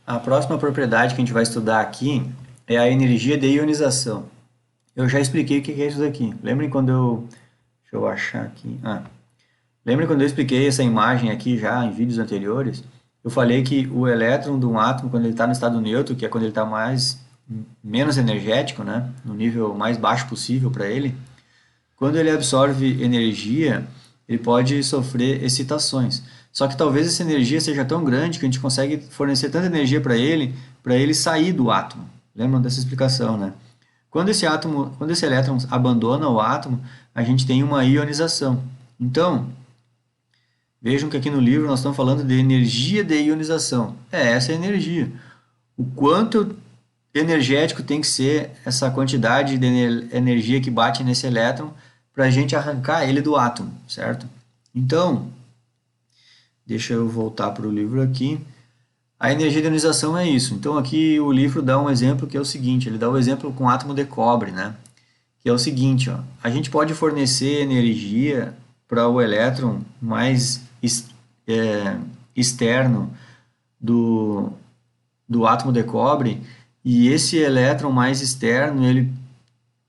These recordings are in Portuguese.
A próxima propriedade que a gente vai estudar aqui é a energia de ionização. Eu já expliquei o que é isso daqui. Lembrem quando eu... Deixa eu achar aqui. Lembrem quando eu expliquei essa imagem aqui já em vídeos anteriores? Eu falei que o elétron de um átomo, quando ele está no estado neutro, que é quando ele está menos energético, né? No nível mais baixo possível para ele, quando ele absorve energia, ele pode sofrer excitações. Só que talvez essa energia seja tão grande que a gente consegue fornecer tanta energia para ele sair do átomo. Lembram dessa explicação, né? Quando esse elétron abandona o átomo, a gente tem uma ionização. Então, vejam que aqui no livro nós estamos falando de energia de ionização. Essa é a energia. O quanto energético tem que ser essa quantidade de energia que bate nesse elétron para a gente arrancar ele do átomo, certo? Então, deixa eu voltar para o livro aqui. A energia de ionização é isso. Então, aqui o livro dá um exemplo que é o seguinte, ele dá o exemplo com átomo de cobre, né? Que é o seguinte, ó, a gente pode fornecer energia para o elétron mais externo do átomo de cobre, e esse elétron mais externo, ele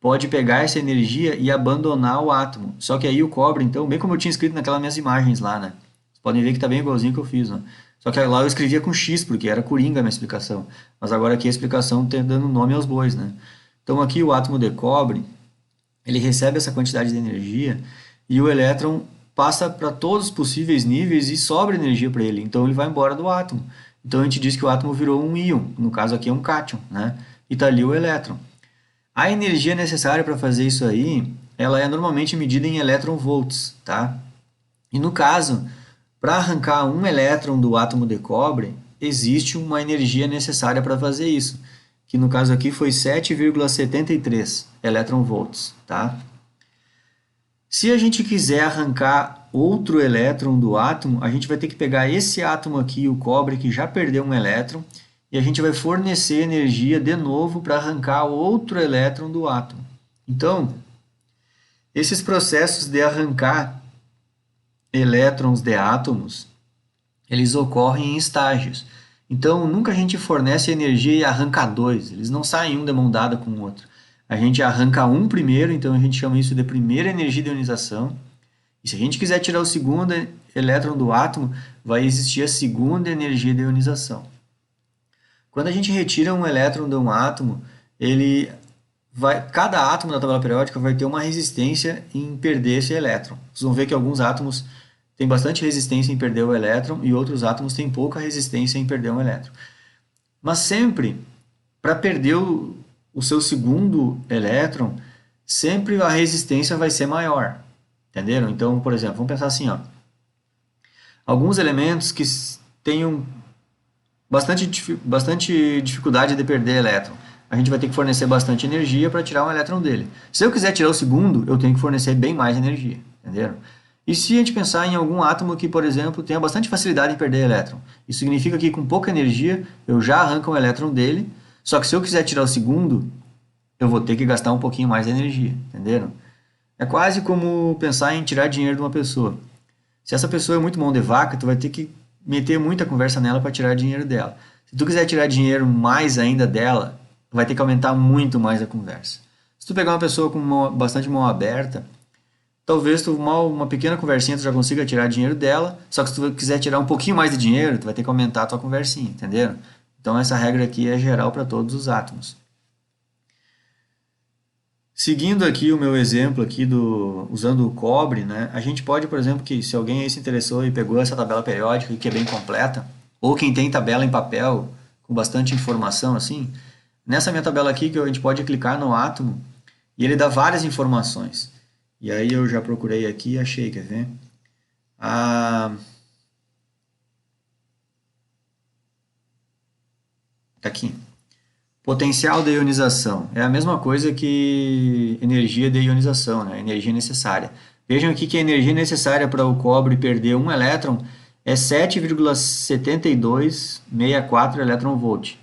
pode pegar essa energia e abandonar o átomo. Só que aí o cobre, então, bem como eu tinha escrito naquelas minhas imagens lá, né? Vocês podem ver que está bem igualzinho que eu fiz, né? Só que lá eu escrevia com X, porque era coringa a minha explicação. Mas agora aqui a explicação está dando nome aos bois, né? Então aqui o átomo de cobre, ele recebe essa quantidade de energia e o elétron passa para todos os possíveis níveis e sobra energia para ele. Então ele vai embora do átomo. Então a gente diz que o átomo virou um íon, no caso aqui é um cátion, né? E está ali o elétron. A energia necessária para fazer isso aí, ela é normalmente medida em elétron-volts, tá? E no caso, para arrancar um elétron do átomo de cobre, existe uma energia necessária para fazer isso, que no caso aqui foi 7,73 elétron-volts, tá? Se a gente quiser arrancar outro elétron do átomo, a gente vai ter que pegar esse átomo aqui, o cobre, que já perdeu um elétron, e a gente vai fornecer energia de novo para arrancar outro elétron do átomo. Então, esses processos de arrancar elétrons de átomos, eles ocorrem em estágios. Então, nunca a gente fornece energia e arranca dois, eles não saem um de mão dada com o outro. A gente arranca um primeiro, então a gente chama isso de primeira energia de ionização. E se a gente quiser tirar o segundo elétron do átomo, vai existir a segunda energia de ionização. Quando a gente retira um elétron de um átomo, cada átomo da tabela periódica vai ter uma resistência em perder esse elétron. Vocês vão ver que alguns átomos têm bastante resistência em perder o elétron e outros átomos têm pouca resistência em perder um elétron. Mas sempre, para perder o seu segundo elétron, sempre a resistência vai ser maior. Entenderam? Então, por exemplo, vamos pensar assim, ó. Alguns elementos que tenham bastante dificuldade de perder elétron. A gente vai ter que fornecer bastante energia para tirar um elétron dele. Se eu quiser tirar o segundo, eu tenho que fornecer bem mais energia. Entenderam? E se a gente pensar em algum átomo que, por exemplo, tenha bastante facilidade em perder elétron? Isso significa que com pouca energia eu já arranco um elétron dele, só que se eu quiser tirar o segundo, eu vou ter que gastar um pouquinho mais de energia. Entenderam? É quase como pensar em tirar dinheiro de uma pessoa. Se essa pessoa é muito mão de vaca, tu vai ter que meter muita conversa nela para tirar dinheiro dela. Se tu quiser tirar dinheiro mais ainda dela, vai ter que aumentar muito mais a conversa. Se tu pegar uma pessoa com bastante mão aberta, talvez uma pequena conversinha tu já consiga tirar dinheiro dela, só que se tu quiser tirar um pouquinho mais de dinheiro, tu vai ter que aumentar a tua conversinha, entenderam? Então essa regra aqui é geral para todos os átomos. Seguindo aqui o meu exemplo aqui usando o cobre, né, a gente pode, por exemplo, que se alguém aí se interessou e pegou essa tabela periódica que é bem completa, ou quem tem tabela em papel com bastante informação assim, nessa minha tabela aqui que a gente pode clicar no átomo e ele dá várias informações. E aí eu já procurei aqui e achei, quer ver? Tá aqui. Potencial de ionização é a mesma coisa que energia de ionização, né? Energia necessária. Vejam aqui que a energia necessária para o cobre perder um elétron é 7,7264 elétron-volt.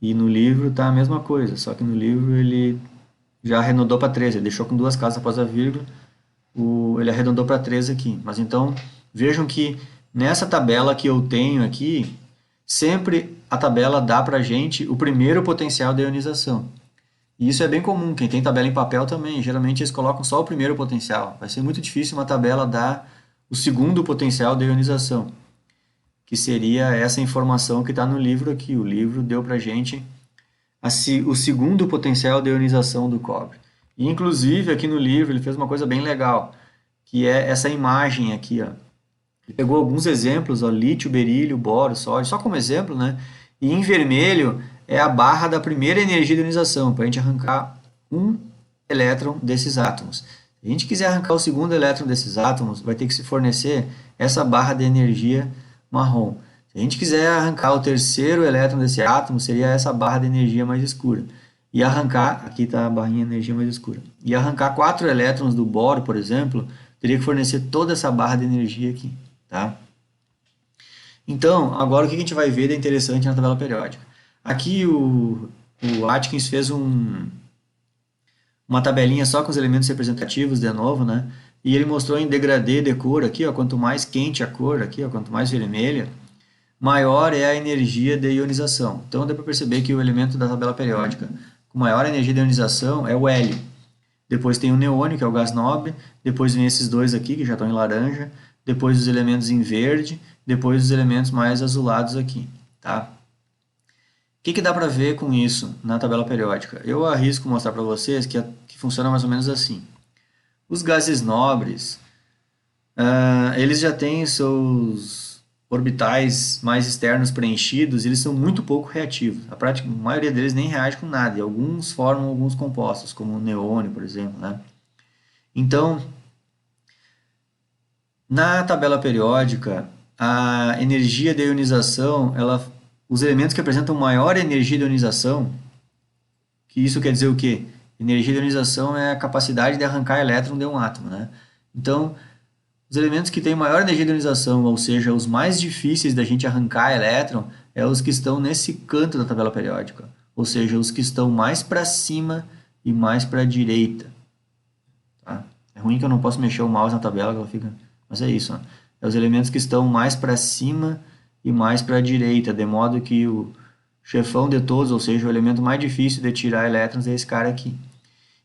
E no livro está a mesma coisa, só que no livro ele já arredondou para 13, ele deixou com duas casas após a vírgula, ele arredondou para 13 aqui. Mas então, vejam que nessa tabela que eu tenho aqui, sempre a tabela dá para a gente o primeiro potencial de ionização. E isso é bem comum, quem tem tabela em papel também, geralmente eles colocam só o primeiro potencial. Vai ser muito difícil uma tabela dar o segundo potencial de ionização, que seria essa informação que está no livro aqui. O livro deu para a gente o segundo potencial de ionização do cobre. E, inclusive, aqui no livro ele fez uma coisa bem legal, que é essa imagem aqui, ó. Ele pegou alguns exemplos, ó, lítio, berílio, boro, sódio, só como exemplo, né? E em vermelho é a barra da primeira energia de ionização, para a gente arrancar um elétron desses átomos. Se a gente quiser arrancar o segundo elétron desses átomos, vai ter que se fornecer essa barra de energia marrom. Se a gente quiser arrancar o terceiro elétron desse átomo, seria essa barra de energia mais escura. E arrancar, aqui está a barrinha de energia mais escura. E arrancar 4 elétrons do boro, por exemplo, teria que fornecer toda essa barra de energia aqui, tá? Então, agora o que a gente vai ver de interessante na tabela periódica? Aqui o Atkins fez uma tabelinha só com os elementos representativos de novo, né? E ele mostrou em degradê de cor aqui, ó, quanto mais quente a cor aqui, ó, quanto mais vermelha, maior é a energia de ionização. Então dá para perceber que o elemento da tabela periódica com maior energia de ionização é o hélio. Depois tem o neônio, que é o gás nobre, depois vem esses dois aqui, que já estão em laranja, depois os elementos em verde, depois os elementos mais azulados aqui, tá? O que dá para ver com isso na tabela periódica? Eu arrisco mostrar para vocês que funciona mais ou menos assim. Os gases nobres, eles já têm seus orbitais mais externos preenchidos, eles são muito pouco reativos. A maioria deles nem reage com nada, e alguns formam alguns compostos, como o neônio, por exemplo, né? Então, na tabela periódica, a energia de ionização, os elementos que apresentam maior energia de ionização, que isso quer dizer o quê? Energia de ionização é a capacidade de arrancar elétron de um átomo, né? Então, os elementos que têm maior energia de ionização, ou seja, os mais difíceis da gente arrancar elétron, é os que estão nesse canto da tabela periódica, ou seja, os que estão mais para cima e mais para a direita. Tá? É ruim que eu não posso mexer o mouse na tabela, que ela fica... Mas é isso, ó. É os elementos que estão mais para cima e mais para a direita, de modo que o chefão de todos, ou seja, o elemento mais difícil de tirar elétrons é esse cara aqui.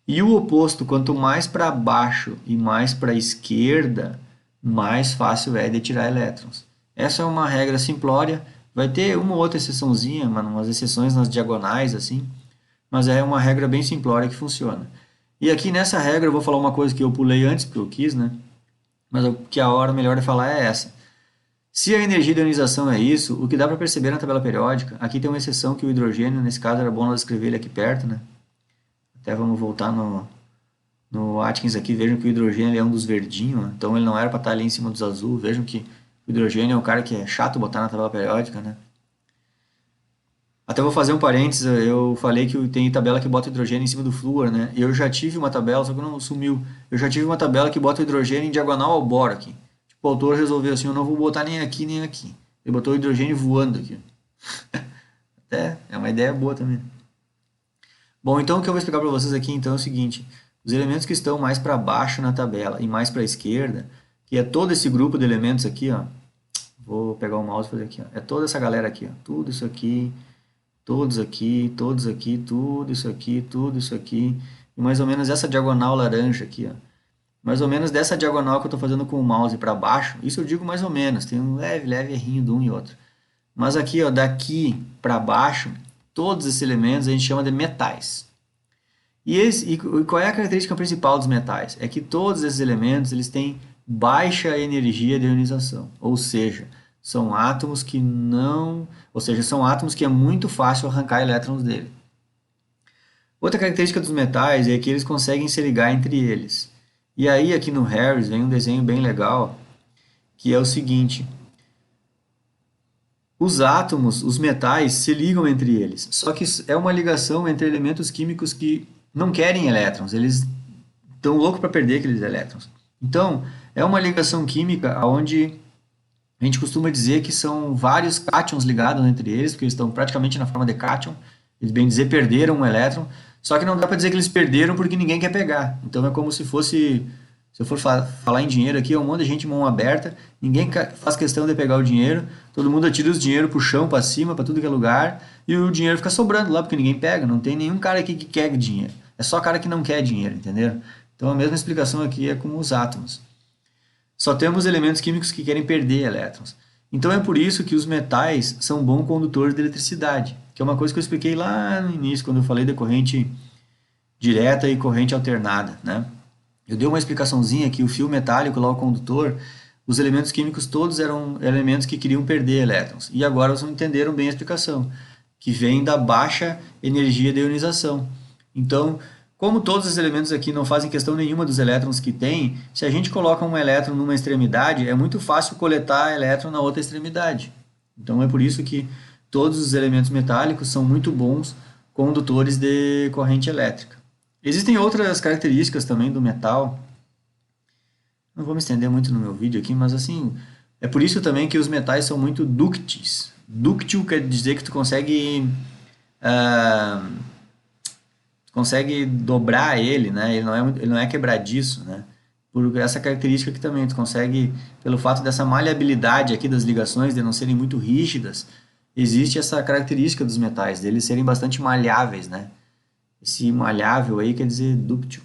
E o oposto, quanto mais para baixo e mais para a esquerda, mais fácil é de tirar elétrons. Essa é uma regra simplória, vai ter uma ou outra exceçãozinha, umas exceções nas diagonais, assim, mas é uma regra bem simplória que funciona. E aqui nessa regra eu vou falar uma coisa que eu pulei antes, porque eu quis, né? Mas o que a hora melhor de falar é essa. Se a energia de ionização é isso, o que dá para perceber na tabela periódica, aqui tem uma exceção que o hidrogênio, nesse caso era bom nós escrever ele aqui perto, né? Até vamos voltar no Atkins aqui, vejam que o hidrogênio ele é um dos verdinhos, né? Então ele não era para estar ali em cima dos azul, vejam que o hidrogênio é um cara que é chato botar na tabela periódica, né? Até vou fazer um parênteses, eu falei que tem tabela que bota hidrogênio em cima do flúor, né? Eu já tive uma tabela, só que não sumiu. Eu já tive uma tabela que bota hidrogênio em diagonal ao boro aqui. Tipo, o autor resolveu assim, eu não vou botar nem aqui nem aqui. Ele botou o hidrogênio voando aqui. Até é uma ideia boa também. Bom, então o que eu vou explicar para vocês aqui então é o seguinte. Os elementos que estão mais para baixo na tabela e mais para a esquerda, que é todo esse grupo de elementos aqui, ó. Vou pegar o mouse e fazer aqui, ó. É toda essa galera aqui, ó. Tudo isso aqui... Todos aqui, todos aqui, tudo isso aqui, e mais ou menos essa diagonal laranja aqui, ó. Mais ou menos dessa diagonal que eu estou fazendo com o mouse para baixo, isso eu digo mais ou menos, tem um leve errinho de um e outro. Mas aqui, ó, daqui para baixo, todos esses elementos a gente chama de metais. E qual é a característica principal dos metais? É que todos esses elementos eles têm baixa energia de ionização, ou seja, são átomos que não... Ou seja, são átomos que é muito fácil arrancar elétrons dele. Outra característica dos metais é que eles conseguem se ligar entre eles. E aí, aqui no Harris, vem um desenho bem legal, que é o seguinte. Os átomos, os metais, se ligam entre eles. Só que é uma ligação entre elementos químicos que não querem elétrons. Eles estão loucos para perder aqueles elétrons. Então, é uma ligação química onde... A gente costuma dizer que são vários cátions ligados entre eles, porque eles estão praticamente na forma de cátion. Eles, bem dizer, perderam um elétron. Só que não dá para dizer que eles perderam porque ninguém quer pegar. Então é como se fosse Se eu for falar em dinheiro aqui, é um monte de gente mão aberta, ninguém faz questão de pegar o dinheiro, todo mundo atira os dinheiro pro chão, para cima, para tudo que é lugar, e o dinheiro fica sobrando lá, porque ninguém pega, não tem nenhum cara aqui que quer dinheiro. É só cara que não quer dinheiro, entendeu? Então a mesma explicação aqui é com os átomos. Só temos elementos químicos que querem perder elétrons. Então é por isso que os metais são bons condutores de eletricidade, que é uma coisa que eu expliquei lá no início, quando eu falei da corrente direta e corrente alternada, né? Eu dei uma explicaçãozinha que o fio metálico, lá o condutor, os elementos químicos todos eram elementos que queriam perder elétrons. E agora vocês entenderam bem a explicação, que vem da baixa energia de ionização. Então, como todos os elementos aqui não fazem questão nenhuma dos elétrons que tem, se a gente coloca um elétron numa extremidade, é muito fácil coletar elétron na outra extremidade. Então é por isso que todos os elementos metálicos são muito bons condutores de corrente elétrica. Existem outras características também do metal. Não vou me estender muito no meu vídeo aqui, mas assim, é por isso também que os metais são muito dúcteis. Dúctil quer dizer que tu ah, consegue dobrar ele, né? Ele não é quebradiço, né? Por essa característica aqui também, tu consegue, pelo fato dessa maleabilidade aqui das ligações, de não serem muito rígidas, existe essa característica dos metais, deles serem bastante maleáveis, né? Esse malhável aí quer dizer dúctil.